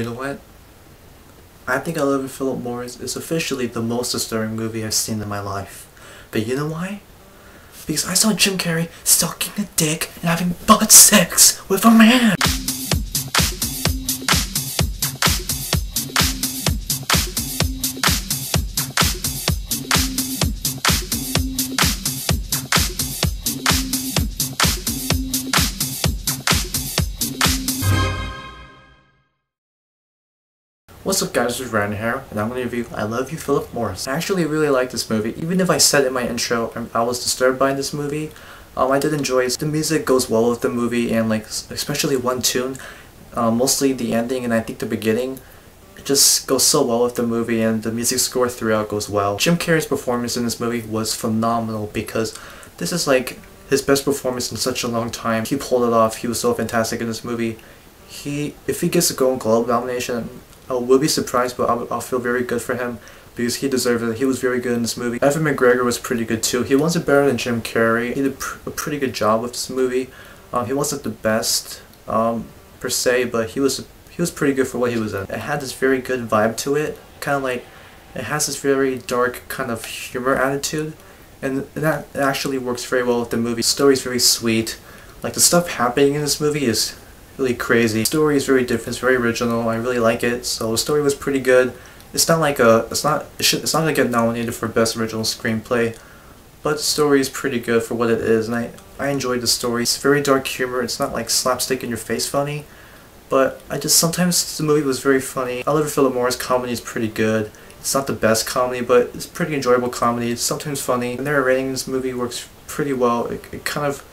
You know what? I think I Love You Philip Morris is officially the most disturbing movie I've seen in my life. But you know why? Because I saw Jim Carrey sucking a dick and having butt sex with a man! What's up guys, this is Ryan here, and I'm going to review I Love You Philip Morris. I actually really like this movie. Even if I said in my intro I was disturbed by this movie, I did enjoy it. The music goes well with the movie, and like especially one tune, mostly the ending and I think the beginning, it just goes so well with the movie, and the music score throughout goes well. Jim Carrey's performance in this movie was phenomenal because this is like his best performance in such a long time. He pulled it off. He was so fantastic in this movie. If he gets a Golden Globe nomination, I will be surprised, but I'll feel very good for him because he deserved it. He was very good in this movie. McGregor was pretty good too. He wasn't better than Jim Carrey. He did a pretty good job with this movie. He wasn't the best per se, but he was pretty good for what he was in. It had this very good vibe to it, kind of like it has this very dark kind of humor attitude, and that actually works very well with the movie. The story is very sweet. Like the stuff happening in this movie is really crazy. The story is very different, it's very original, I really like it, so the story was pretty good. It's not like it's not gonna get nominated for Best Original Screenplay, but the story is pretty good for what it is, and I enjoyed the story. It's very dark humor, it's not like slapstick in your face funny, but sometimes the movie was very funny. I Love You Philip Morris comedy is pretty good. It's not the best comedy, but it's pretty enjoyable comedy. It's sometimes funny. The narrating in this movie works pretty well. It kind of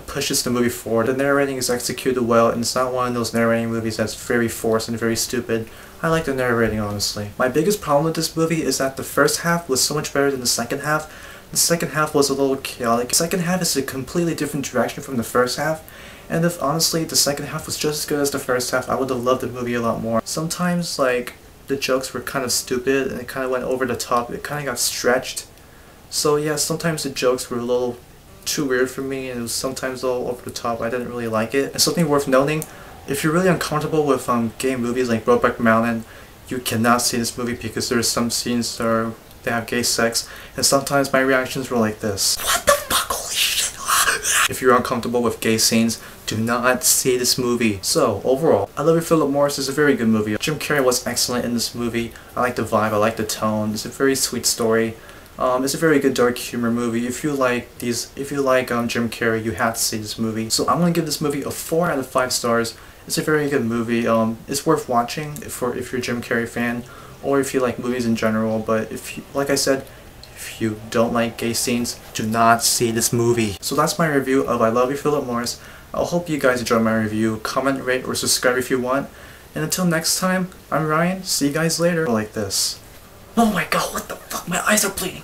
pushes the movie forward. The narrating is executed well, and it's not one of those narrating movies that's very forced and very stupid. I like the narrating, honestly. My biggest problem with this movie is that the first half was so much better than the second half. The second half was a little chaotic. The second half is a completely different direction from the first half, and if honestly the second half was just as good as the first half, I would have loved the movie a lot more. Sometimes like the jokes were kind of stupid and it kind of went over the top. It kind of got stretched. So yeah, sometimes the jokes were a little too weird for me, and it was sometimes a little over the top. I didn't really like it. And something worth noting, if you're really uncomfortable with gay movies like Brokeback Mountain, you cannot see this movie because there's some scenes that they have gay sex, and sometimes my reactions were like this. What the fuck, holy shit. If you're uncomfortable with gay scenes, do not see this movie. So overall, I Love You Philip Morris is a very good movie. Jim Carrey was excellent in this movie. I like the vibe, I like the tone. It's a very sweet story. It's a very good dark humor movie. If you like Jim Carrey, you have to see this movie. So I'm gonna give this movie a 4 out of 5 stars. It's a very good movie. It's worth watching if you're a Jim Carrey fan, or if you like movies in general. But like I said, if you don't like gay scenes, do not see this movie. So that's my review of I Love You Philip Morris. I hope you guys enjoyed my review. Comment, rate, or subscribe if you want. And until next time, I'm Ryan. See you guys later. Like this. Oh my god, what the fuck? My eyes are bleeding.